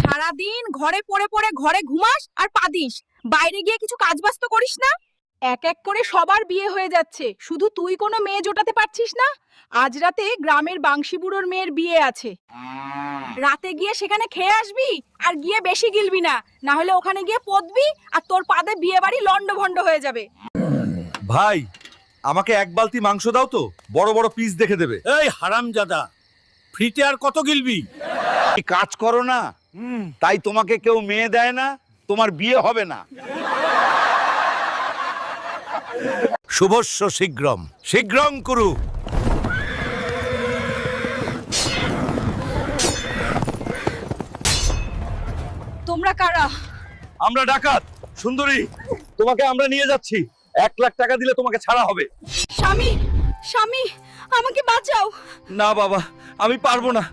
সারাদিন ঘরে পড়ে পড়ে ঘরে ঘুমাস আর পাদিস, বাইরে গিয়ে কিছু কাজবাজ তো করিস না। এক এক করে সবার বিয়ে হয়ে যাচ্ছে, শুধু তুই কোনো মেয়ে জোটাতে পারছিস না। আজ রাতে গ্রামের বাংশি বুড়োর মেয়ের বিয়ে আছে, রাতে গিয়ে সেখানে খেয়ে আসবি আর গিয়ে বেশি গিলবি না, না হলে ওখানে গিয়ে পদবি আর তোর পাদে বিয়ে বাড়ি লন্ডভন্ড হয়ে যাবে। ভাই, আমাকে এক বালতি মাংস দাও তো, বড় বড় পিস দেখে দেবে। এই হারামজাদা, ফ্রিতে আর কত গিলবি? কাজ করো না, তাই তোমাকে কেউ মেয়ে দেয় না, তোমার বিয়ে হবে না। শুভস্য শীঘ্রম, শীঘ্রং কুরু। তোমরা কারা? আমরা ডাকাত। সুন্দরী, তোমাকে আমরা নিয়ে যাচ্ছি। 1,00,000 টাকা দিলে তোমাকে ছাড়া হবে। স্বামী, স্বামী, আমাকে বাঁচাও। না বাবা, আমি পারবো না।